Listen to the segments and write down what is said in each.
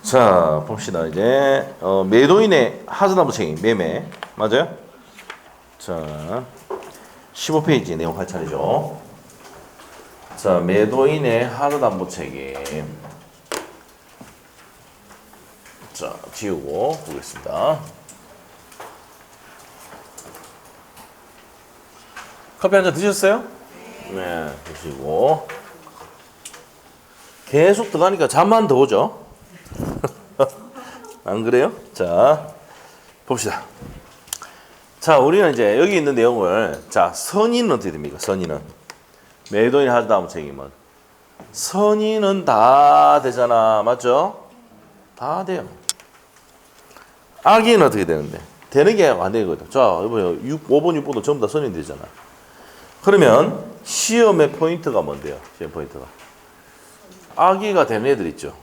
자, 봅시다. 이제 매도인의 하자담보 책임 매매 맞아요? 자, 15페이지 내용 할 차례죠. 자, 매도인의 하자담보 책임. 자, 지우고 보겠습니다. 커피 한 잔 드셨어요? 네, 드시고. 계속 들어가니까 잠만 더 오죠? 안 그래요? 자, 봅시다. 자, 우리는 이제 여기 있는 내용을, 자, 선의는 어떻게 됩니까? 선의는. 매도인 하자담보 책임은. 선의는 다 되잖아. 맞죠? 다 돼요. 악의는 어떻게 되는데? 되는 게 안 되거든. 자, 여보세요. 5번, 6번도 전부 다 선의 되잖아. 그러면 시험의 포인트가 뭔데요? 시험 포인트가. 악의가 되는 애들 있죠.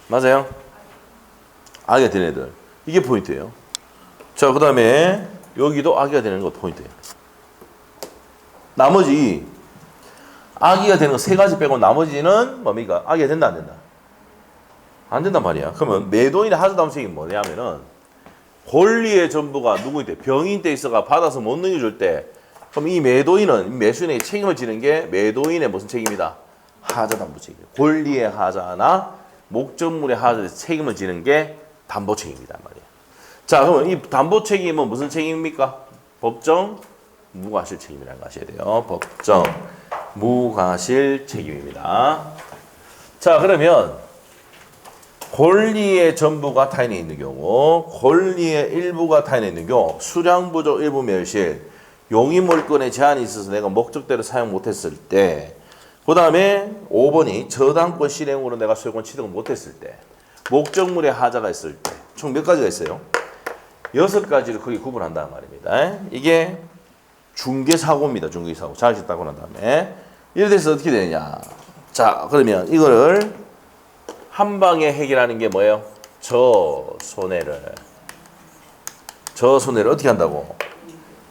맞아요? 악의가 되는 애들. 이게 포인트예요. 자, 그 다음에 여기도 악의가 되는 것도 포인트예요. 나머지 악의가 되는 거 세 가지 빼고 나머지는 뭡니까? 악의가 된다 안 된다? 안 된단 말이야. 그러면 매도인의 하자담보 책임이 뭐냐면은 권리의 전부가 누구인데 병인 때 있어가 받아서 못 넘겨줄 때 그럼 이 매도인은 매수인에게 책임을 지는 게 매도인의 무슨 책임이다? 하자담보 책임. 권리의 하자나 목적물의 하자에 책임을 지는 게 담보 책임이란 말이야. 자, 그러면 이 담보 책임은 무슨 책임입니까? 법정 무과실 책임이라는 거 아셔야 돼요. 법정 무과실 책임입니다. 자, 그러면 권리의 전부가 타인에 있는 경우, 권리의 일부가 타인에 있는 경우, 수량 부족 일부 멸실, 용의물권의 제한이 있어서 내가 목적대로 사용 못했을 때, 그 다음에 5번이 저당권 실행으로 내가 소유권 취득을 못했을 때, 목적물의 하자가 있을 때, 총 몇 가지가 있어요? 6가지를 크게 구분한다는 말입니다. 이게 중개사고입니다. 중개사고. 자격증 따고 난 다음에. 이래 돼서 어떻게 되느냐. 자, 그러면 이거를 한 방에 해결하는 게 뭐예요? 저손해를 어떻게 한다고?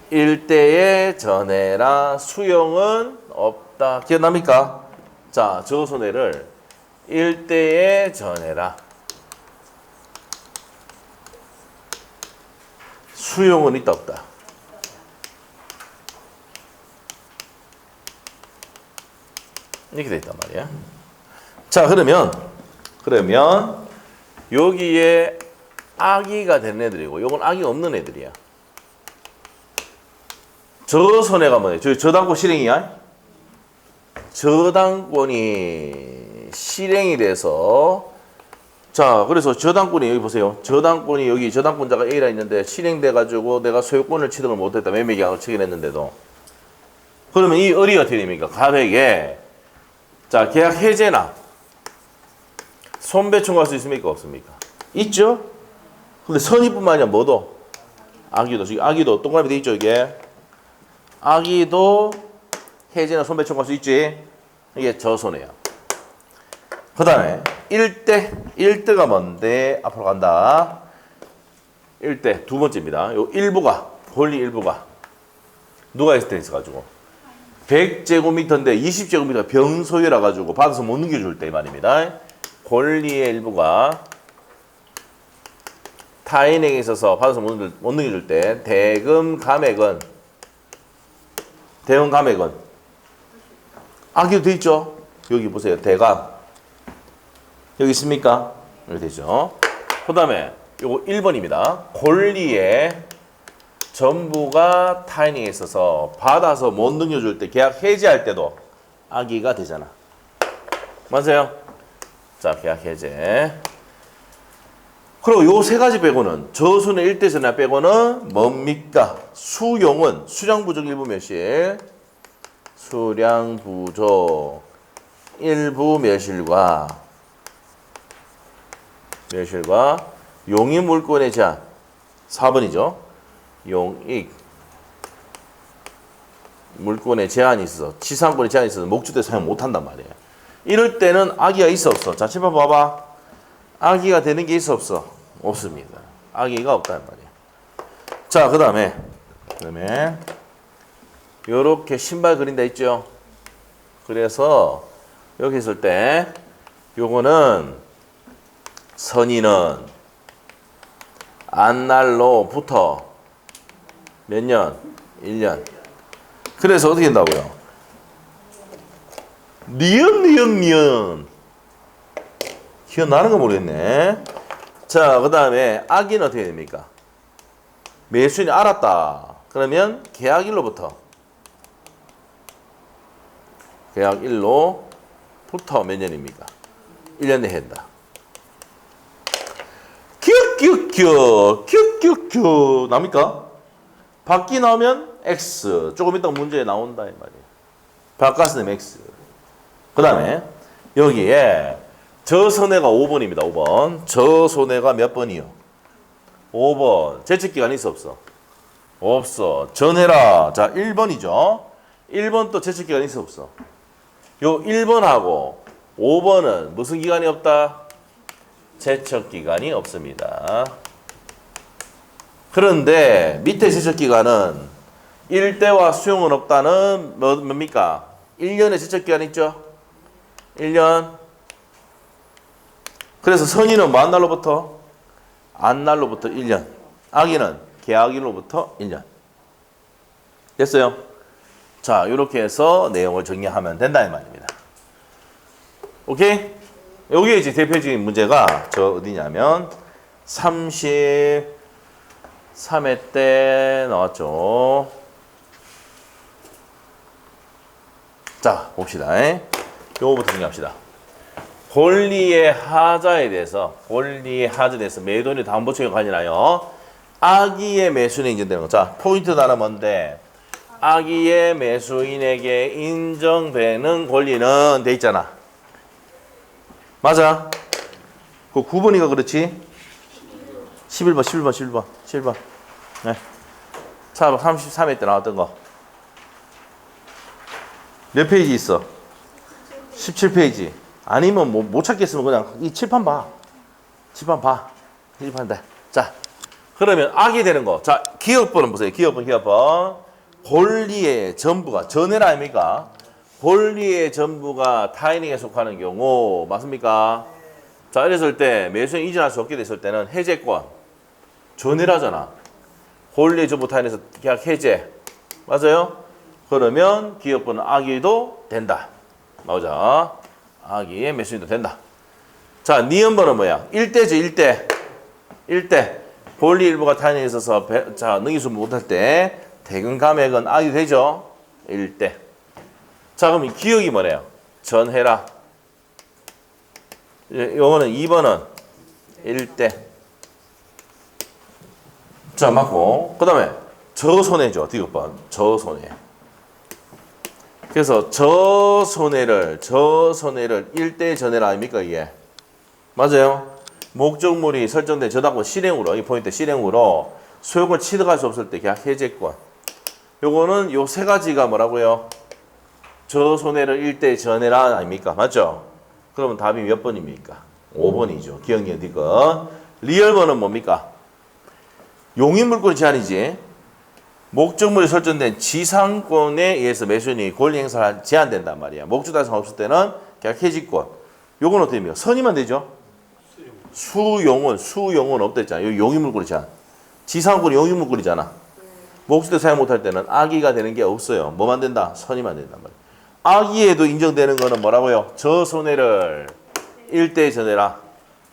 일대에 전해라. 수용은 없다. 기억납니까? 자, 저손해를 일대에 전해라. 수용은 있다 없다. 이렇게 돼 있단 말이야. 자, 그러면 여기에 악의가 되는 애들이고 요건 악의 없는 애들이야. 저손해가 뭐예요? 저당권 실행이야? 저당권이 실행이 돼서 자, 그래서 저당권이 여기 보세요. 저당권이 여기 저당권자가 A라 있는데 실행돼 가지고 내가 소유권을 취득을 못했다. 매매계약을 체결했는데도 그러면 이 을이 어떻게 됩니까? 갑에게 자, 계약 해제나 손배 청구할 수 있습니까? 없습니까? 있죠? 근데 선의뿐만 아니라 뭐도? 악의도 동그라미 돼 있죠, 이게? 악의도 해제나 손배 청구할 수 있지? 이게 저손해야. 그 다음에 1대가 뭔데? 앞으로 간다. 1대, 두 번째입니다. 요 일부가, 권리 일부가 누가 있을 때 있어가지고 100제곱미터인데 20제곱미터 병소유라 가지고 받아서 못 넘겨줄 때 말입니다. 권리의 일부가 타인에게 있어서 받아서 못 넘겨줄 때 대금 감액은 악의도 돼 있죠? 여기 보세요. 대감 여기 있습니까? 여기 되죠. 그 다음에 요거 1번입니다. 권리의 전부가 타인에게 있어서 받아서 못 넘겨줄 때 계약 해지할 때도 악의가 되잖아. 맞아요? 자, 계약 해제. 그리고 요 세 가지 빼고는 저손해 1대 전해 빼고는 뭡니까? 수용은 수량 부족 일부 멸실, 수량 부족 일부 멸실과 용의 물권의 제한 4번이죠. 용익 물권의 제한이 있어서 지상권의 제한이 있어서 목적대로 사용 못한단 말이에요. 이럴 때는 악의가 있어 없어? 자, 제발 봐봐. 악의가 되는 게 있어 없어? 없습니다. 악의가 없다는 말이에요. 자, 그 다음에 요렇게 신발 그린다 있죠? 그래서 여기 있을 때 요거는 선의는 안날로부터 몇 년? 1년. 그래서 어떻게 된다고요? 니은. 기억나는 거 모르겠네. 자, 그 다음에 악인 어떻게 됩니까? 매수인이 알았다. 그러면 계약일로부터 몇 년입니까? 1년 내에 한다. 큐 납니까? 밖이 나오면 X. 조금 이따 문제에 나온다 이 말이에요. 바깥은 X. 그 다음에 여기에 저손해가 5번입니다. 5번. 저손해가 몇 번이요? 5번. 제측기간 있어 없어? 없어. 전해라. 자, 1번이죠. 1번 또 제측기간 있어 없어? 요 1번하고 5번은 무슨 기간이 없다? 제척기간이 없습니다. 그런데 밑에 제척기간은 일대와 수용은 없다는 뭡니까? 1년의 제척기간 있죠? 1년. 그래서 선의는 뭐 날로부터? 안날로부터 1년. 악인은 계약일로부터 1년. 됐어요? 자, 이렇게 해서 내용을 정리하면 된다 이 말입니다. 오케이? 여기에 이제 대표적인 문제가 저 어디냐면 33회 때 나왔죠. 자, 봅시다. 요거부터 정리합시다. 권리의 하자에 대해서 매도인의 담보책임과 관련하여 악의의 매수인에 인정되는 거. 자, 포인트 단어 뭔데? 악의의 매수인에게 인정되는 권리는 돼 있잖아. 맞아? 그 9번이가 그렇지? 11번. 네. 자, 33회 때 나왔던 거. 몇 페이지 있어? 17페이지. 아니면 뭐 못 찾겠으면 그냥 이 칠판 봐. 칠판 돼. 자, 그러면 악이 되는 거. 자, 기업번은 보세요. 기업번. 권리의 전부가 전해라 아닙니까? 권리의 전부가 타인에게 속하는 경우 맞습니까? 자, 이랬을 때 매수인 이전할 수 없게 됐을 때는 해제권 전해라잖아. 권리의 전부 타인에서 계약 해제 맞아요? 그러면 기업번은 악의도 된다. 나오자. 악의의 매수인도 된다. 자, 니은번은 뭐야? 1대죠. 1대. 권리 일부가 타인에 있어서 능이수 못할 때 대금 감액은 악이 되죠. 1대. 자, 그럼 기억이 뭐래요? 전해라. 요거는 2번은 1대. 자, 맞고. 그 다음에 저손해죠. 디귿번. 저손해. 그래서 저손해를 1대 전해라 아닙니까 이게? 맞아요? 목적물이 설정된 저당권 실행으로 이 포인트 실행으로 소용을 취득할 수 없을 때 계약 해제권. 요거는 요 세 가지가 뭐라고요? 저손해를 1대 전해라 아닙니까? 맞죠? 그러면 답이 몇 번입니까? 5번이죠. 기억력 디귿. 리얼번은 뭡니까? 용인물권 제한이지. 목적물이 설정된 지상권에 의해서 매수인이 권리 행사를 제한된단 말이야. 목적 달성 없을 때는 계약 해지권. 요건 어떻게 됩니까? 선의만 되죠? 수용은 없다 했잖아. 여기 용인물권이 제한. 지상권이 용인물권이잖아. 목적대 사용 못할 때는 악의가 되는 게 없어요. 뭐만 된다? 선의만 된단 말이야. 악의에도 인정되는 거는 뭐라고요? 저손해를 1대 전해라.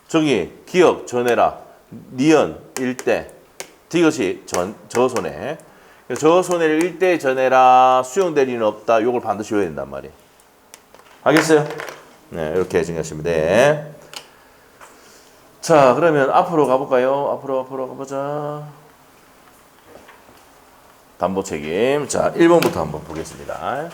저기 기업 전해라. 니은 1대. 디귿이 저손해. 저손해를 1대 전해라. 수용될 일은 없다. 요걸 반드시 외워야 된단 말이에요. 알겠어요? 네, 이렇게 정리하시면 돼. 자, 그러면 앞으로 가볼까요? 앞으로 가보자. 담보 책임. 자, 1번부터 한번 보겠습니다.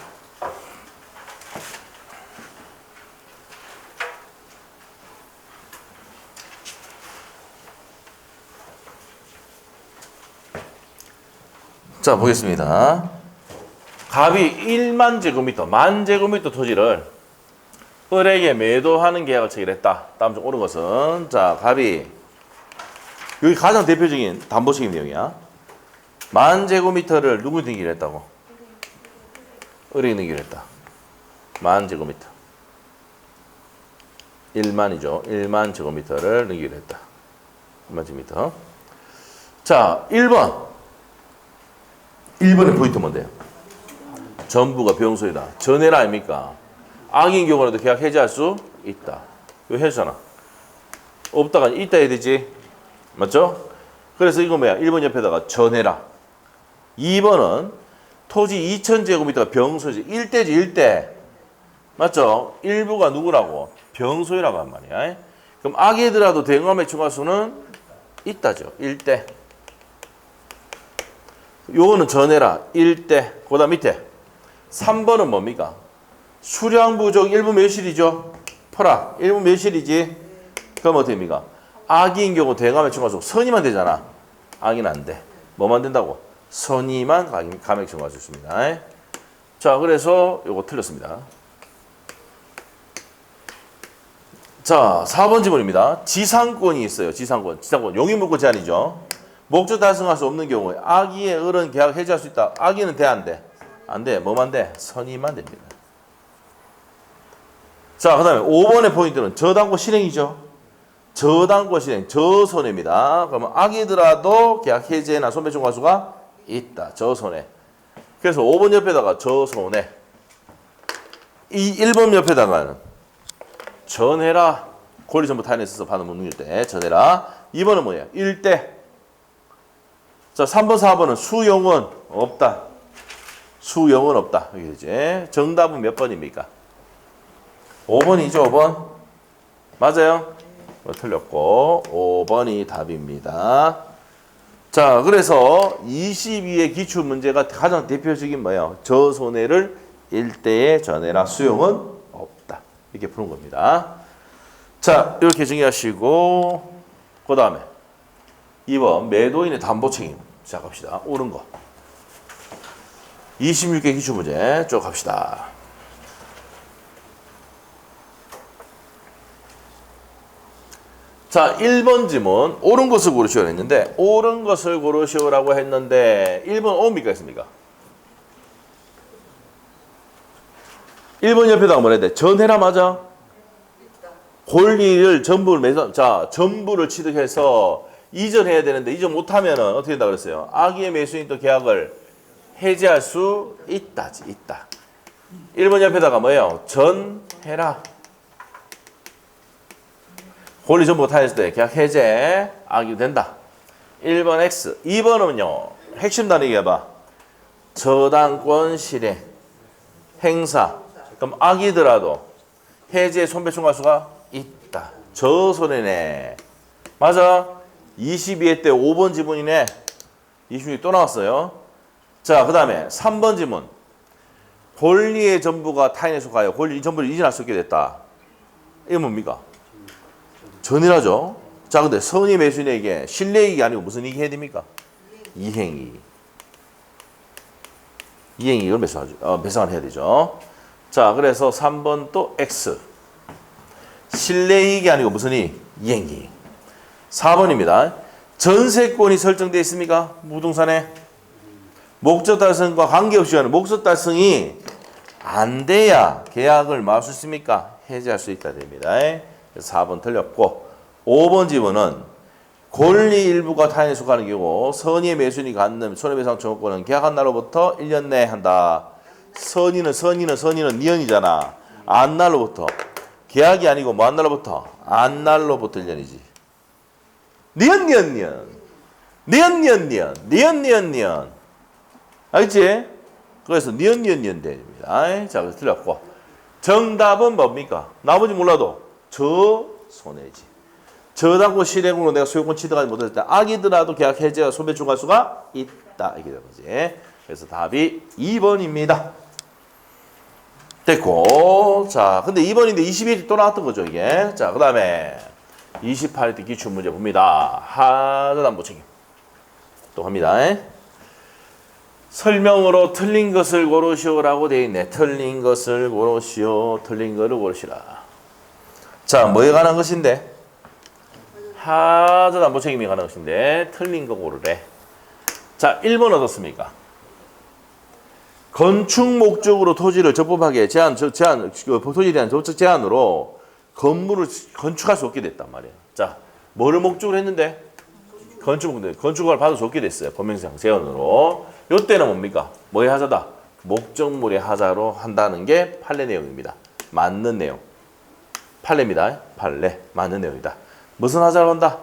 자, 보겠습니다. 갑이 1만 제곱미터, 만 제곱미터 토지를 을에게 매도하는 계약을 체결했다. 다음 중 옳은 것은 자, 갑이 여기 가장 대표적인 담보 책임 내용이야. 만 제곱미터를 누구 등기를 했다고? 을에게 등기를 했다. 만 제곱미터. 1만이죠. 1만 제곱미터를 넘기로 했다. 1만 제곱미터. 자, 1번. 1번의 포인트 뭔데요? 전부가 병소이다. 전해라 아닙니까? 악인 경우라도 계약 해지할 수 있다. 이거 해주잖아. 없다가 있다 해야 되지. 맞죠? 그래서 이거 뭐야? 1번 옆에다가 전해라. 2번은 토지 2000제곱미터가 병소지. 1대지 1대. 맞죠? 일부가 누구라고? 병소이라고 한 말이야. 그럼 악이더라도 대응함의 중과수는 있다죠. 1대. 요거는 전해라. 1대. 그 다음 밑에 3번은 뭡니까? 수량 부족 1부 몇실이죠? 퍼라. 1부 몇실이지? 그럼 어떻게 됩니까? 악인 경우 대응함의 중과수 선이만 되잖아. 악인 안 돼. 뭐만 된다고? 선이만 감액 증가할 수 있습니다. 자, 그래서 요거 틀렸습니다. 자, 4번 지문입니다. 지상권이 있어요. 지상권. 용의물권 제한이죠. 목적 달성할 수 없는 경우에 악의의 을은 계약 해지할 수 있다. 악의는 돼, 안 돼? 안 돼. 뭐만 돼? 선의만 됩니다. 자, 그 다음에 5번의 포인트는 저당권 실행이죠. 저당권 실행, 저손해입니다. 그러면 악이더라도 계약 해제나 손배총 과수가 있다. 저손해. 그래서 5번 옆에다가 저손해. 이 1번 옆에다가는 전해라. 권리정보 타인에 있어서 받은 문의일 때 전해라. 2번은 뭐예요? 1대. 자, 3번, 4번은 수용은 없다. 수용은 없다. 이게 이제 정답은 몇 번입니까? 5번이죠, 5번. 맞아요? 틀렸고 5번이 답입니다. 자, 그래서 22의 기출 문제가 가장 대표적인 뭐예요? 저손해를 1대에 전해라. 수용은 없다. 이렇게 푸는 겁니다. 자, 이렇게 정리하시고 그 다음에 2번 매도인의 담보 책임 시작합시다. 옳은 거. 26개 기출 문제 쭉 갑시다. 자, 1번 지문 옳은 것을 고르시오 했는데 옳은 것을 고르시오라고 했는데 1번 옵니까 했습니까? 1번 옆에다가 뭐라 해야 돼? 전해라 맞아? 권리를 전부를 매서 자, 전부를 취득해서 이전해야 되는데 이전 못하면은 어떻게 된다 그랬어요? 악의의 매수인 또 계약을 해지할 수 있다지, 있다. 1번 옆에다가 뭐예요? 전해라. 권리 전부 타했을 때 계약 해제 악이 된다. 1번 X. 2번은요. 핵심 단위 얘기해봐. 저당권 실행 행사. 그럼 악이더라도 해제 손배총 과수가 있다. 저손해네. 맞아. 22회 때 5번 지문이네. 26이 또 나왔어요. 자, 그 다음에 3번 지문. 권리의 전부가 타인에 속하여 권리 전부를 이전할 수 있게 됐다. 이게 뭡니까? 전이라죠. 자, 근데 선의 매수인에게 실내이익이 아니고 무슨 이익이 해야 됩니까? 이행이익. 이행이익을 매수를 해야 되죠. 자, 그래서 3번 또 X. 실내이익이 아니고 무슨 이익? 이행이익. 4번입니다. 전세권이 설정되어 있습니까? 부동산에. 목적 달성과 관계없이 하는 목적 달성이 안 돼야 계약을 뭐 할 수 있습니까? 해지할 수 있다 됩니다. 그래서 4번 틀렸고 5번 지문은 권리 일부가 타인에 속하는 경우 선의의 매수인이 갖는 손해배상 청구권은 계약한 날로부터 1년 내에 한다. 선의는 니언이잖아. 안 날로부터. 계약이 아니고 뭐 한 날로부터? 안 날로부터 1년이지. 니언. 알겠지? 그래서 니언 됩니다. 자, 그래서 틀렸고. 정답은 뭡니까? 나머지 몰라도 저손해지. 저당권 실행으로 내가 소유권 취득하지 못했을 때 악이더라도 계약 해제가 손배총 할 수가 있다. 이게 되는 거지. 그래서 답이 2번입니다. 됐고. 자, 근데 2번인데 21이 또 나왔던 거죠, 이게. 자, 그 다음에 28일 때 기출 문제 봅니다. 하자담보 책임. 또 합니다. 설명으로 틀린 것을 고르시오라고 되어 있네. 틀린 것을 고르시오. 틀린 거를 고르시라. 자, 뭐에 관한 것인데? 하자담보 책임에 관한 것인데 틀린 거 고르래. 자, 1번 어떻습니까? 건축 목적으로 토지를 적법하게 토지에 대한 적적 제한으로 건물을 건축할 수 없게 됐단 말이에요. 자, 뭐를 목적으로 했는데? 건축을 받을 수 없게 됐어요. 법명상 제언으로. 요때는 뭡니까? 뭐의 하자다? 목적물의 하자로 한다는 게 판례 내용입니다. 맞는 내용. 판례입니다. 판례. 맞는 내용이다. 무슨 하자로 한다?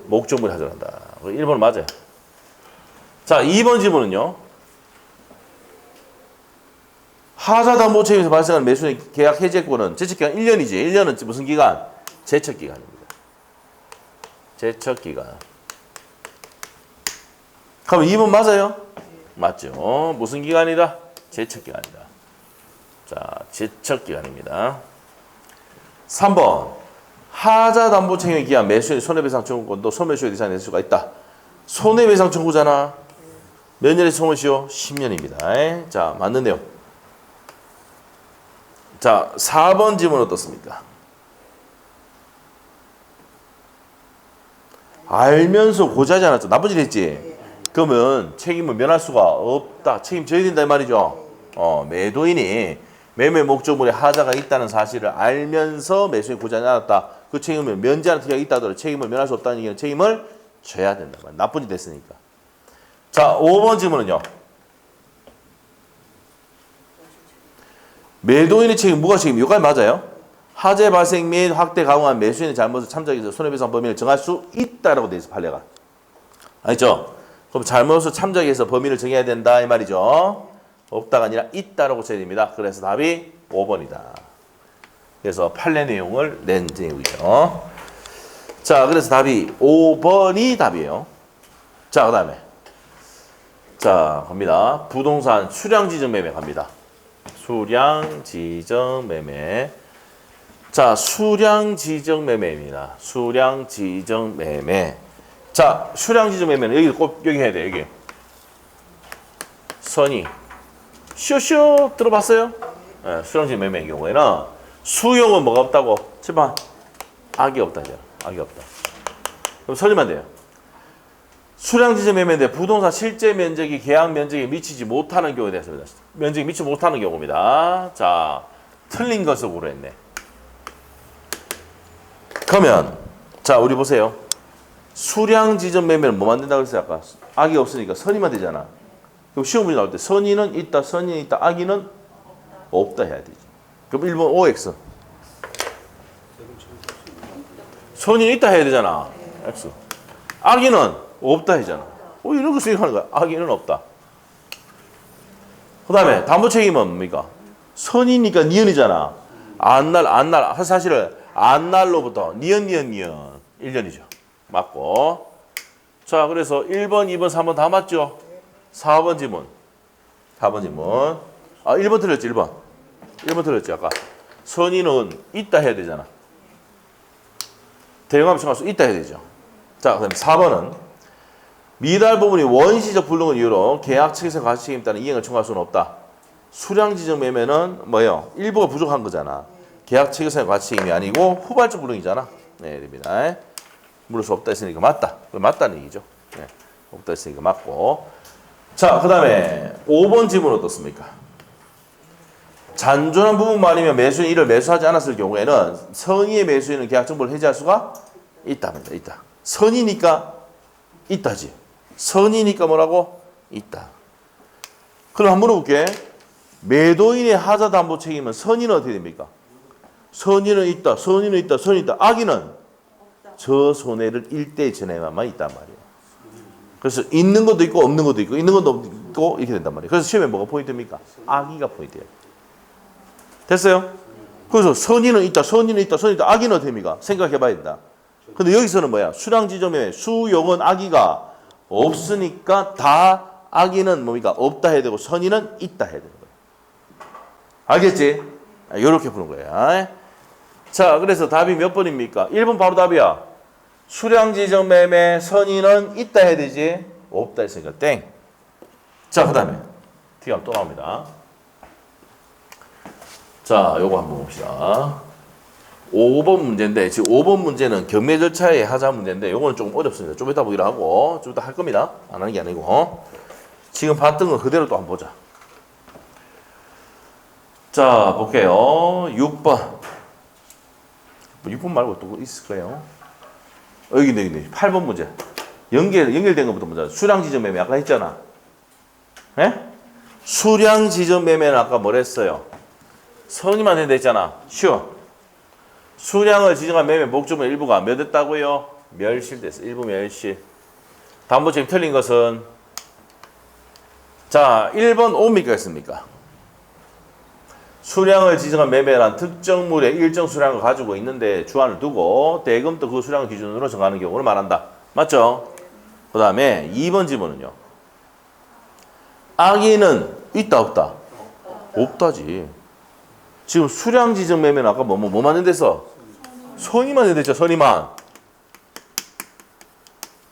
목적물의 하자로 한다. 1번 맞아요. 자, 2번 지문은요. 하자담보체에서 발생하는 매수의 계약 해제권은 제척기간 1년이지. 1년은 무슨 기간? 제척기간입니다. 제척기간. 그럼 2번 맞아요? 맞죠. 무슨 기간이다? 제척기간이다. 자, 제척기간입니다. 3번. 하자담보책임에 기한 매수인 손해배상 청구권도 소멸시효 대상에 낼 수가 있다. 손해배상 청구잖아. 몇 년의 소멸시효? 10년입니다. 자, 맞는 내용. 자, 4번 지문 어떻습니까? 알면서 고지하지 않았죠. 나쁜 일 했지. 그러면 책임을 면할 수가 없다. 책임져야 된다 이 말이죠. 매도인이 매매 목적물에 하자가 있다는 사실을 알면서 매수인이 고지하지 않았다. 그 책임을 면제하는 특약이 있다 하더라도 책임을 면할 수 없다는 얘기는 책임을 져야 된다. 나쁜 일 됐으니까. 자, 5번 질문은요. 매도인의 책임, 뭐가 책임? 여기까지 맞아요? 하재 발생 및 확대 가공한 매수인의 잘못을 참작해서 손해배상 범위를 정할 수 있다라고 돼 있어, 판례가. 알죠? 그럼 잘못을 참작해서 범위를 정해야 된다 이 말이죠. 없다가 아니라 있다라고 쳐야 됩니다. 그래서 답이 5번이다. 그래서 판례 내용을 낸 내용이죠. 자, 그래서 답이 5번이 답이에요. 자, 그 다음에 자, 갑니다. 부동산 수량지정 매매 갑니다. 수량지정 매매. 자, 수량지정 매매입니다. 수량지정 매매. 자, 수량지정 매매는 여기 꼭 여기 해야 돼. 여기 선이 쇼쇼 들어봤어요? 네, 수량지정 매매의 경우에는 수용은 뭐가 없다고? 제발 악이 없다죠. 악이 없다. 그럼 선이만 돼요. 수량지정 매매인데 부동산 실제 면적이 계약 면적에 미치지 못하는 경우에 대해서입니다. 면적이 미치지 못하는 경우입니다. 자, 틀린 것을 고려했네. 그러면 자, 우리 보세요. 수량지정 매매는 뭐 만든다고 했어요? 아까 악이 없으니까 선의만 되잖아. 그럼 시험 문제 나올 때 선의는 있다, 선의는 있다, 악의는 없다 해야 되지. 그럼 1번 OX. 선의는 있다 해야 되잖아. X. 악의는 없다 하잖아. 이런 거 생각하는 거야. 악의는 없다. 그 다음에 담보 책임은 뭡니까? 선이니까 니은이잖아. 사실을 안날로부터 니은 1년이죠. 맞고. 자, 그래서 1번, 2번, 3번 다 맞죠? 4번 지문. 4번 지문. 아, 1번 틀렸지, 1번. 1번 틀렸지, 아까. 선의는 있다 해야 되잖아. 대응하면 청할 있다 해야 되죠. 자, 그 다음에 4번은 미달 부분이 원시적 불능을 이유로 계약 측에서 가시책임 따른 이행을 청구할 수는 없다. 수량지정 매매는 뭐예요? 일부가 부족한 거잖아. 계약 측에서의 가시책임이 아니고 후발적 불능이잖아. 네, 됩니다. 물을 수 없다 했으니까 맞다. 맞다는 얘기죠. 네, 없다 했으니까 맞고. 자, 그 다음에 5번 지문 어떻습니까? 잔존한 부분만 아니면 매수인 이를 매수하지 않았을 경우에는 선의의 매수인은 계약 정보를 해지할 수가 있답니다. 있다. 선이니까 있다지. 선이니까 뭐라고? 있다. 그럼 한번 물어볼게. 매도인의 하자담보 책임은 선의는 어떻게 됩니까? 선의는 있다. 선의는 있다. 선이 있다. 악의는 저 손해를 일대 전에만 있단 말이에요. 그래서 있는 것도 있고 없는 것도 있고 있는 것도 없고 이렇게 된단 말이에요. 그래서 시험에 뭐가 포인트입니까? 악의가 포인트예요. 됐어요? 그래서 선의는 있다. 선의는 있다. 선이 있다. 악의는 어떻게 됩니까? 생각해 봐야 된다. 근데 여기서는 뭐야? 수량지정매매 수용은 악의가 없으니까 다 악의는 뭡니까? 없다 해야 되고 선의는 있다 해야 되는 거예요. 알겠지? 이렇게 푸는 거예요. 자, 그래서 답이 몇 번입니까? 1번 바로 답이야. 수량지정매매 선의는 있다 해야 되지 없다 했으니까 땡. 자, 그 다음에 T가 또 나옵니다. 자, 요거 한번 봅시다. 5번 문제인데 지금 5번 문제는 경매 절차의 하자 문제인데 요거는 조금 어렵습니다. 좀 이따 보기로 하고 좀 이따 할 겁니다. 안 하는 게 아니고 지금 봤던 거 그대로 또 한번 보자. 자, 볼게요. 6번 뭐 6번 말고 또 있을 거예요. 여기 있네. 8번 문제. 연결된 것부터 먼저. 수량 지정 매매 아까 했잖아. 예? 수량 지정 매매는 아까 뭘 했어요? 선임만 된다 했잖아. 쉬워. 수량을 지정한 매매 목적물 일부가 몇 했다고요? 멸실됐어. 일부 멸실. 담보책임 틀린 것은 자 1번 옵니까 했습니까? 수량을 지정한 매매란 특정물의 일정 수량을 가지고 있는데 주안을 두고 대금도 그 수량을 기준으로 정하는 경우를 말한다. 맞죠? 그 다음에 2번 질문은요. 악의는 있다 없다? 없다지. 지금 수량 지정 매매는 아까 뭐 만든 데서? 선임만 된다 했죠. 선임만.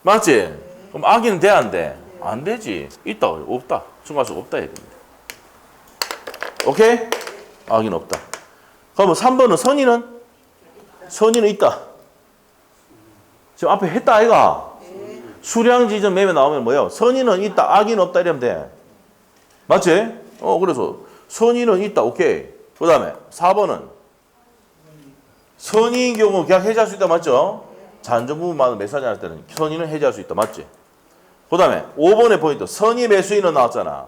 맞지? 그럼 악의는 돼 안 돼? 안 되지. 있다 없다? 중과수 없다 해야 됩니다. 오케이? 악의는 없다. 그러면 3번은 선의는? 선의는 있다. 지금 앞에 했다 아이가? 수량 지정 매매 나오면 뭐예요? 선의는 있다, 악의는 없다 이러면 돼. 맞지? 그래서 선의는 있다. 오케이. 그 다음에 4번은 선의인 경우 계약 해지할 수 있다. 맞죠? 잔존 부분만 매수하지 않을 때는 선의는 해지할 수 있다. 맞지? 그 다음에 5번의 포인트. 선의 매수인은 나왔잖아.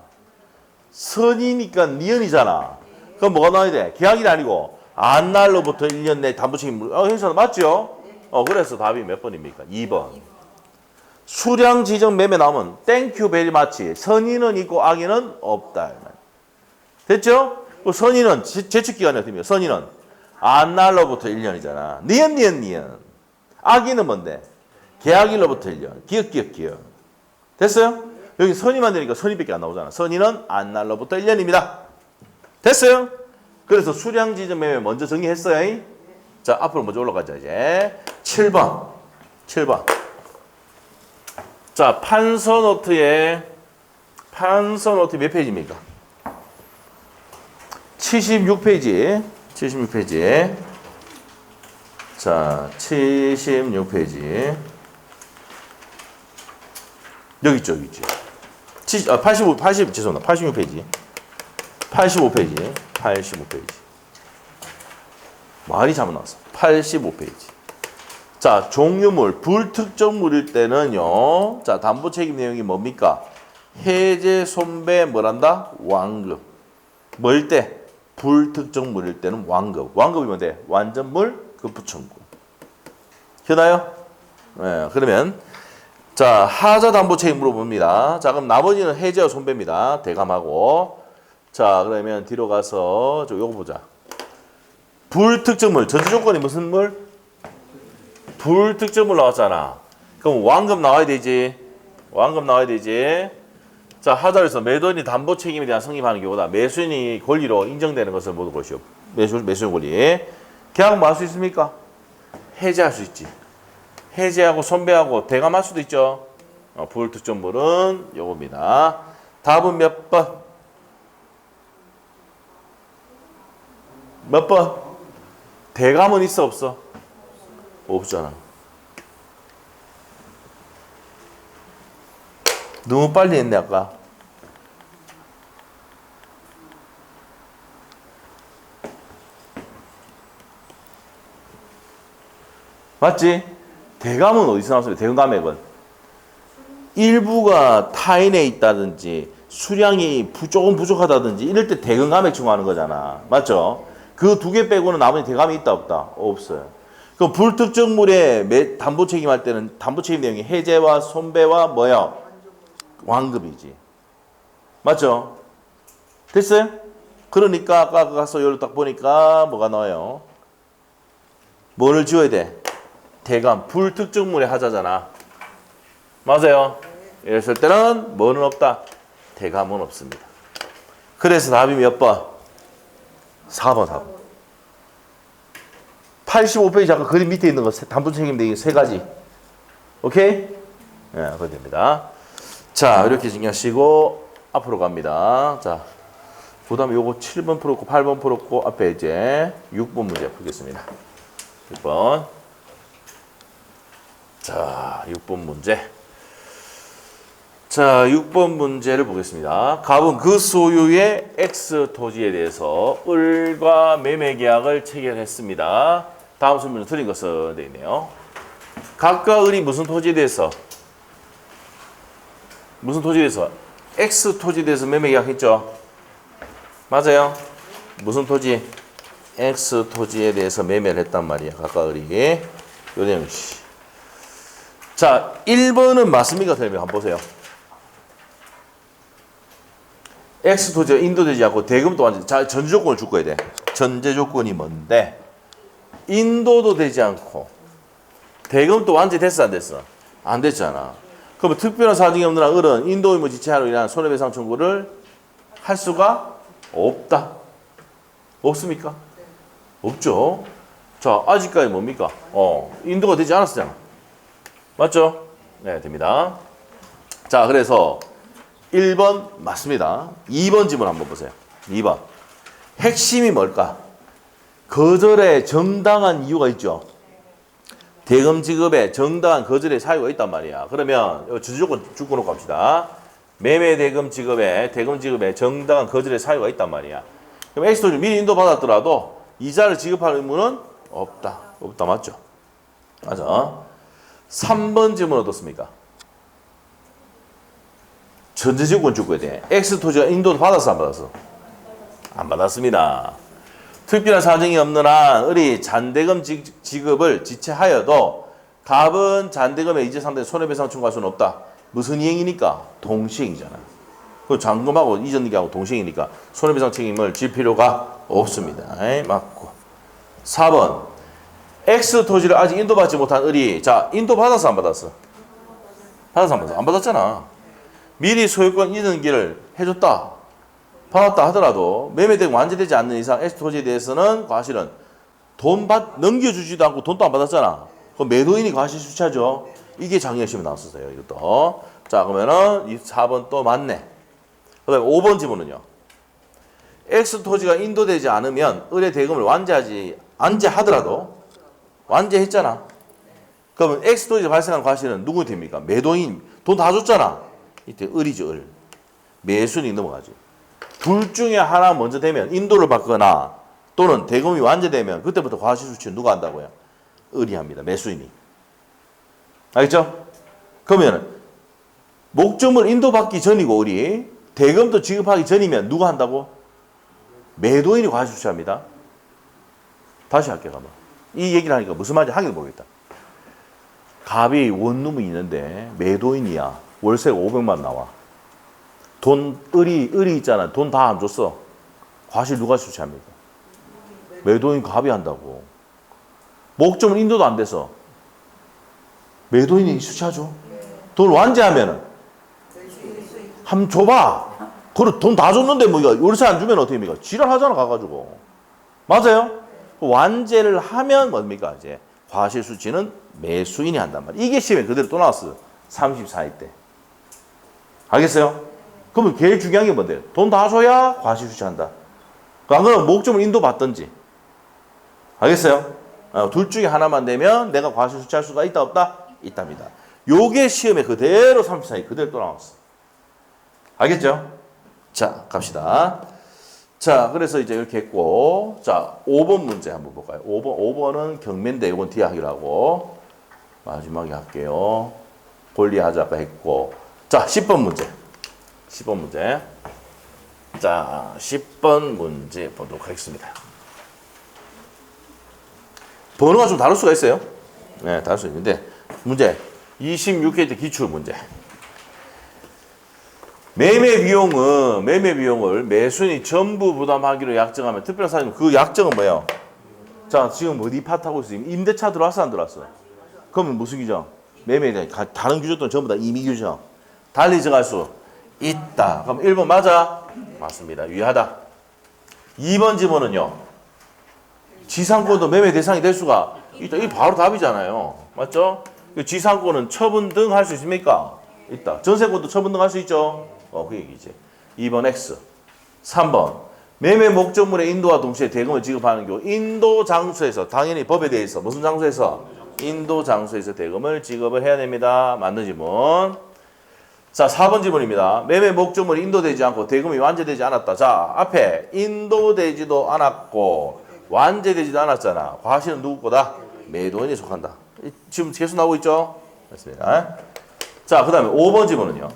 선의니까 니은이잖아. 그럼 뭐가 나와야 돼? 계약이 아니고 안 날로부터 1년 내 담보책임 행사 맞죠? 그래서 답이 몇 번입니까? 2번. 수량 지정 매매 나오면 땡큐 베리 마치 선의는 있고 악의는 없다. 됐죠? 선의는 제출기간이 어떻게 됩니까? 선의는 안 날로부터 1년이잖아. 니은. 악의는 뭔데? 계약일로부터 1년. 기억. 됐어요? 여기 선의만 되니까 선의밖에 안 나오잖아. 선의는 안 날로부터 1년입니다. 됐어요? 그래서 수량 지정 매매 먼저 정리했어요. 자, 앞으로 먼저 올라가자 이제. 7번. 자, 판서 노트에 몇 페이지입니까? 76페이지. 자, 76페이지. 여기 있죠. 86페이지. 85페이지. 말이 잘못 나왔어. 85페이지. 자, 종유물, 불특정물일 때는요. 자, 담보 책임 내용이 뭡니까? 해제, 손배, 뭐란다? 완급. 뭘 때? 불특정물일 때는 완급. 완급이 뭔데? 완전물, 급부청구. 되나요? 네, 그러면 자, 하자 담보 책임 물어봅니다. 자, 그럼 나머지는 해제와 손배입니다. 대감하고. 자, 그러면 뒤로 가서 요거 보자. 불특정물, 전제 조건이 무슨 물? 불특정물 나왔잖아. 그럼 완급 나와야 되지. 자, 하자에서 매도인이 담보 책임에 대한 성립하는 경우다. 매수인이 권리로 인정되는 것을 모두 것이요. 매수인 권리. 계약 뭐 할 수 있습니까? 해제할 수 있지. 해제하고 손배하고 대감할 수도 있죠. 불특정물은 요겁니다. 답은 몇 번? 몇 번? 대감은 있어 없어? 없잖아. 너무 빨리 했네 아까. 맞지? 대감은 어디서 나왔어요? 대금감액은 일부가 타인에 있다든지 수량이 조금 부족하다든지 이럴 때 대금감액 청구하는 거잖아. 맞죠? 그 두 개 빼고는 나머지 대감이 있다 없다? 없어요. 그 불특정물의 담보 책임할 때는 담보 책임 내용이 해제와 손배와 뭐야? 완급이지. 맞죠? 됐어요? 그러니까 아까 가서 여기로 딱 보니까 뭐가 나와요? 뭐를 지워야 돼? 대감, 불특정물의 하자잖아. 맞아요? 이랬을 때는 뭐는 없다? 대감은 없습니다. 그래서 답이 몇 번? 4번. 85페이지 아까 그림 밑에 있는 거 담보 책임 내용 세 가지. 오케이? 네, 그거 됩니다. 자, 이렇게 정리하시고 앞으로 갑니다. 자, 그 다음에 요거 7번 풀었고 8번 풀었고 앞에 이제 6번 문제 풀겠습니다. 6번. 자, 6번 문제. 자, 6번 문제를 보겠습니다. 갑은 그 소유의 X 토지에 대해서 을과 매매 계약을 체결했습니다. 다음 설명은 틀린 것은 되어 있네요. 각과 을이 무슨 토지에 대해서 X 토지에 대해서 매매 계약했죠? 맞아요? 무슨 토지? X 토지에 대해서 매매를 했단 말이야. 각과 을이. 요 내용이지. 자, 1번은 맞습니까? 설명 한번 보세요. X 토지가 인도되지 않고 대금도 완전 전제 조건을 줄 거야 돼. 전제 조건이 뭔데? 인도도 되지 않고 대금도 완전됐어 안 됐어? 안 됐잖아. 그러면 특별한 사정이 없는 한 을은 인도 의무 지체하로 인한 손해배상 청구를 할 수가 없다. 없습니까? 없죠. 자, 아직까지 뭡니까? 인도가 되지 않았잖아. 맞죠? 네, 됩니다. 자, 그래서 1번 맞습니다. 2번 지문 한번 보세요. 2번. 핵심이 뭘까? 거절에 정당한 이유가 있죠. 대금 지급에 정당한 거절의 사유가 있단 말이야. 그러면 주조건 쭉 놓고 갑시다. 매매 대금 지급에 정당한 거절의 사유가 있단 말이야. 그럼 X토지 미리 인도받았더라도 이자를 지급할 의무는 없다. 없다 맞죠? 맞아. 3번 질문 어떻습니까? 전제조건 줄 거야 돼. X토지가 인도도 받았어 안 받았어? 안 받았습니다. 특별한 사정이 없는 한 을이 잔대금 지급을 지체하여도 갑은 잔대금의 이제 상대 손해배상 청구할 수는 없다. 무슨 이행이니까? 동시행이잖아. 그 잔금하고 이전기하고 동시행이니까 손해배상 책임을 질 필요가 없습니다. 맞고. 4번. X 토지를 아직 인도받지 못한 을이 자 인도 받았어 안 받았어? 받았어 안 받았어? 안 받았잖아. 미리 소유권 이전기를 해줬다. 받았다 하더라도 매매대금 완전되지 않는 이상 X 토지에 대해서는 과실은 넘겨주지도 않고 돈도 안 받았잖아. 그럼 매도인이 과실 수차죠. 이게 장애시험에 나왔었어요. 이것도. 자 그러면은 이 4번 또 맞네. 그 다음에 5번 지문은요. X 토지가 인도되지 않으면 을의 대금을 완제하더라도 완제했잖아. 그러면 X 토지에 발생한 과실은 누구 됩니까? 매도인. 돈 다 줬잖아. 이때 을이죠. 을. 매수인이 넘어가지. 둘 중에 하나 먼저 되면 인도를 받거나 또는 대금이 완제되면 그때부터 과실 수취는 누가 한다고요? 을이 합니다. 매수인이. 알겠죠? 그러면 목적물 인도받기 전이고 을이 대금도 지급하기 전이면 누가 한다고? 매도인이 과실 수취합니다. 다시 할게요. 가만. 이 얘기를 하니까 무슨 말인지 하긴 모르겠다. 갑이 원룸이 있는데 매도인이야. 월세가 500만 나와. 을이 있잖아. 돈 다 안 줬어. 과실 누가 수취합니까? 매도인 갑이 한다고. 목적물 인도도 안 돼서 매도인이 수취하죠. 돈 완제하면은 한번 줘봐. 그래 돈 다 줬는데 뭐 이거 월세 안 주면 어떻게 합니까? 지랄하잖아 가가지고. 맞아요? 완제를 하면 뭡니까? 이제 과실 수취는 매수인이 한단 말이야. 이게 시험에 그대로 또 나왔어. 34일 때. 알겠어요? 그러면 제일 중요한 게 뭔데요? 돈 다 줘야 과실 수취한다. 안 그러면 목적물 인도 받든지. 알겠어요? 둘 중에 하나만 되면 내가 과실 수취할 수가 있다 없다? 있답니다. 요게 시험에 그대로 34일 그대로 또 나왔어. 알겠죠? 자 갑시다. 자 그래서 이제 이렇게 했고 자 5번 문제 한번 볼까요? 5번은 경매인데 이건 뒤에 하기로 하고 마지막에 할게요. 권리하자 아까 했고 자 10번 문제. 10번 문제. 자 10번 문제 보도록 하겠습니다. 번호가 좀 다를 수가 있어요. 네 다를 수 있는데 문제 26회 기출 문제. 매매 비용을 매수인이 전부 부담하기로 약정하면 특별한 사정 그 약정은 뭐예요? 자 지금 어디 파트하고 있어요? 임대차 들어왔어 안 들어왔어? 그러면 무슨 규정? 매매에 대한 다른 규정들은 전부 다 임의 규정. 달리 정할 수 있다. 그럼 1번 맞아? 맞습니다. 유효하다. 2번 지문은요. 지상권도 매매 대상이 될 수가 있다. 이게 바로 답이잖아요. 맞죠? 지상권은 처분 등 할 수 있습니까? 있다. 전세권도 처분 등 할 수 있죠? 그 얘기지. 2번 X. 3번. 매매 목적물의 인도와 동시에 대금을 지급하는 경우 인도 장소에서 당연히 법에 대해서 무슨 장소에서? 인도 장소에서 대금을 지급을 해야 됩니다. 맞는 지문. 자, 4번 지문입니다. 매매 목적물이 인도되지 않고 대금이 완제되지 않았다. 자, 앞에 인도되지도 않았고 완제되지도 않았잖아. 과실은 누구 거다? 매도인에 속한다. 지금 계속 나오고 있죠? 맞습니다. 자, 그 다음에 5번 지문은요.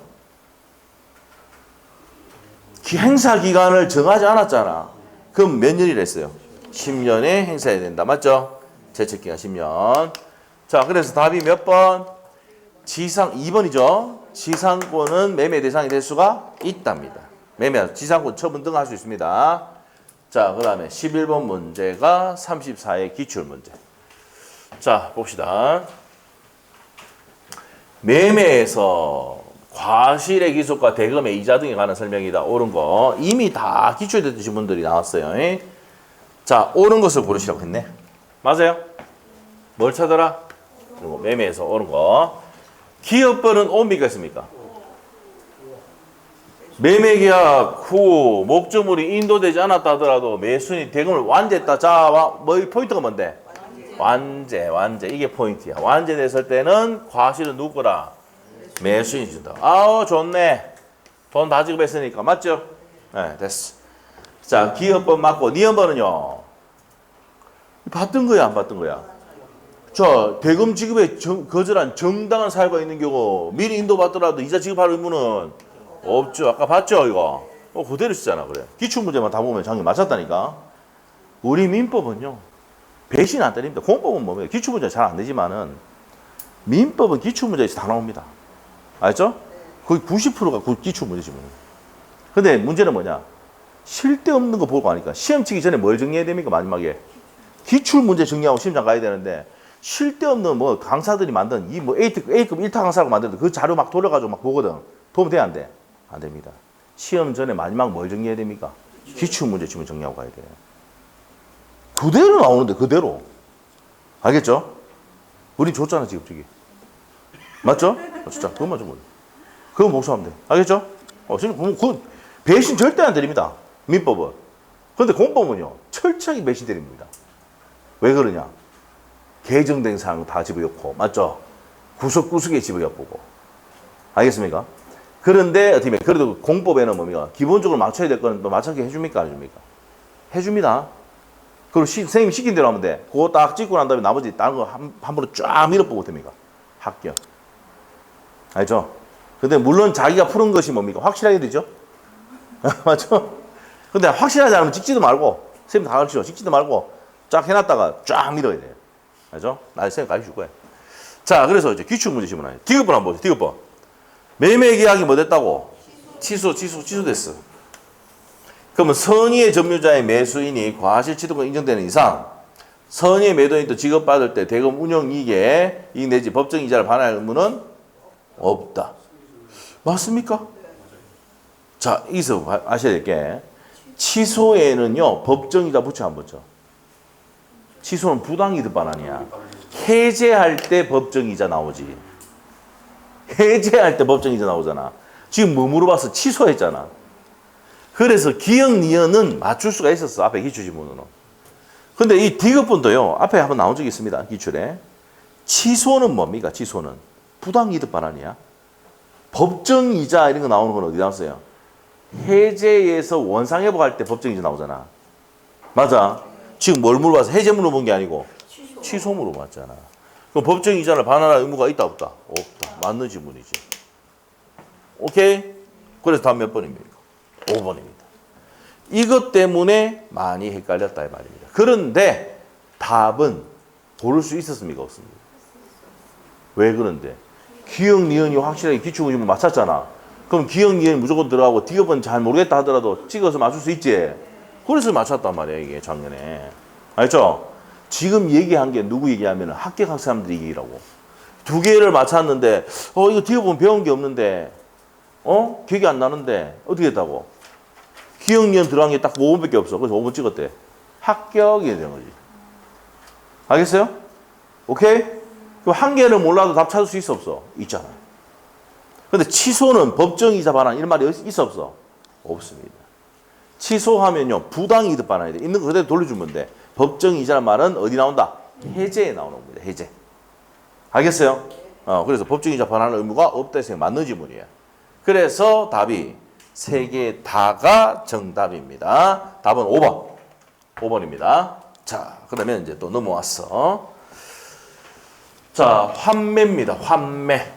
행사 기간을 정하지 않았잖아. 그럼 몇 년이라 했어요? 10년에 행사해야 된다. 맞죠? 제척기간 10년. 자, 그래서 답이 몇 번? 2번이죠. 지상권은 매매 대상이 될 수가 있답니다. 매매, 지상권 처분 등 할 수 있습니다. 자, 그 다음에 11번 문제가 34의 기출문제. 자, 봅시다. 매매에서 과실의 기속과 대금의 이자 등에 관한 설명이다. 옳은 거. 이미 다 기출됐듯이 분들이 나왔어요. 자, 옳은 것을 고르시라고 했네. 맞아요? 뭘 찾아라? 매매에서 옳은 거. 기업벌은 옵니까 있습니까? 매매계약 후 목적물이 인도되지 않았다 하더라도 매수인이 대금을 완제했다. 자, 뭐 포인트가 뭔데? 완제. 이게 포인트야. 완제됐을 때는 과실은 누구 거다? 매수인이 준다. 아우, 좋네. 돈 다 지급했으니까. 맞죠? 네, 됐어. 자, 기업법 맞고, 니은번은요. 받던 거야, 안 받던 거야? 자, 대금 지급에 거절한 정당한 사유가 있는 경우 미리 인도받더라도 이자 지급할 의무는 없죠. 아까 봤죠, 이거? 그대로 쓰잖아, 그래. 기출문제만 다 보면 장이 맞았다니까. 우리 민법은요, 배신 안 때립니다. 공법은 뭡니까? 기출문제 잘 안 되지만은, 민법은 기출문제에서 다 나옵니다. 알죠? 거의 90%가 그 기출문제지 뭐. 근데 문제는 뭐냐? 쉴 데 없는 거 보고 하니까 시험 치기 전에 뭘 정리해야 됩니까? 마지막에 기출문제 정리하고 시험장 가야 되는데 쉴 데 없는 뭐 강사들이 만든 이 뭐 A급 1타 강사라고 만드는 그 자료 막 돌려가지고 막 보거든. 도움 돼? 안 돼? 안 됩니다. 시험 전에 마지막 뭘 정리해야 됩니까? 기출문제 지문 정리하고 가야 돼요. 그대로 나오는데 그대로. 알겠죠? 우린 줬잖아 지금 저기. 맞죠? 진짜 그것만 좀 그거 목소하면 돼. 알겠죠? 진짜 그 배신 절대 안 드립니다. 민법은. 그런데 공법은요. 철저하게 배신 드립니다. 왜 그러냐? 개정된 사항 다 집어넣고 맞죠? 구석구석에 집어넣고. 알겠습니까? 그런데 어떻게 보면 그래도 공법에는 뭡니까? 기본적으로 맞춰야 될 거는 또 맞춰게 해줍니까? 안 해줍니까? 해줍니다. 그리고 선생님이 시킨 대로 하면 돼. 그거 딱 찍고 난 다음에 나머지 다른 거 한 번에 쫙 밀어보고 됩니까? 합격. 알죠? 근데 물론 자기가 푸는 것이 뭡니까? 확실하게 되죠? 맞죠? 근데 확실하지 않으면 찍지도 말고, 선생님 다 가르치죠. 찍지도 말고, 쫙 해놨다가 쫙 밀어야 돼요. 알죠? 나 선생님 가르쳐 줄 거야. 자, 그래서 이제 기출문제 질문하요. 디귿번 한번 보세요. 디귿번. 매매 계약이 뭐 됐다고? 취소됐어. 그러면 선의의 점유자의 매수인이 과실취득권 인정되는 이상, 선의의 매도인도 지급받을 때 대금 운영이익에 이익 내지 법정 이자를 반환할 의무는 없다. 맞습니까? 자, 여기서 아셔야 될 게 취소에는요 법정이자 붙여 안 붙여? 취소는 부당이득 반환이야. 해제할 때 법정이자 나오지. 해제할 때 법정이자 나오잖아. 지금 뭐 물어봐서 취소했잖아. 그래서 기역 니은은 맞출 수가 있었어. 앞에 기출지문으로. 근데 이 디귿번도요 앞에 한번 나온 적이 있습니다. 기출에. 취소는 뭡니까? 취소는 부당이득 반환이야. 법정이자 이런 거 나오는 건 어디 나왔어요? 해제에서 원상회복할 때 법정이자 나오잖아. 맞아. 지금 뭘 물어봐서 해제 물어본 게 아니고 취소 물어봤잖아. 그럼 법정이자를 반환할 의무가 있다 없다? 없다. 맞는 지문이지. 오케이? 그래서 다음 몇 번입니까? 5번입니다. 이것 때문에 많이 헷갈렸다 이 말입니다. 그런데 답은 고를 수 있었습니까? 없습니까? 왜 그런데? 기역, 니은이 확실하게 기출문제를 맞췄잖아. 그럼 기역, 니은 무조건 들어가고 디귿은 잘 모르겠다 하더라도 찍어서 맞출 수 있지. 그래서 맞췄단 말이야 이게 작년에. 알죠? 지금 얘기한 게 누구 얘기하면 합격한 사람들 얘기라고. 두 개를 맞췄는데 이거 디귿은 배운 게 없는데 기억이 안 나는데 어떻게 했다고? 기억, 니은 들어간 게 딱 5번밖에 없어. 그래서 5번 찍었대. 합격이 되는 거지. 알겠어요? 오케이? 그럼 한 개를 몰라도 답 찾을 수 있어 없어? 있잖아. 근데 취소는 법정이자 반환 이런 말이 있어 없어? 없습니다. 취소하면요 부당이득 반환이 돼. 있는 거 그대로 돌려주면 돼. 법정이자란 말은 어디 나온다? 해제에 나오는 겁니다. 해제. 알겠어요? 그래서 법정이자 반환할 의무가 없다 해서 맞는 지문이에요. 그래서 답이 세 개 다가 정답입니다. 답은 5번. 5번입니다. 자, 그러면 이제 또 넘어왔어. 자, 환매입니다. 환매.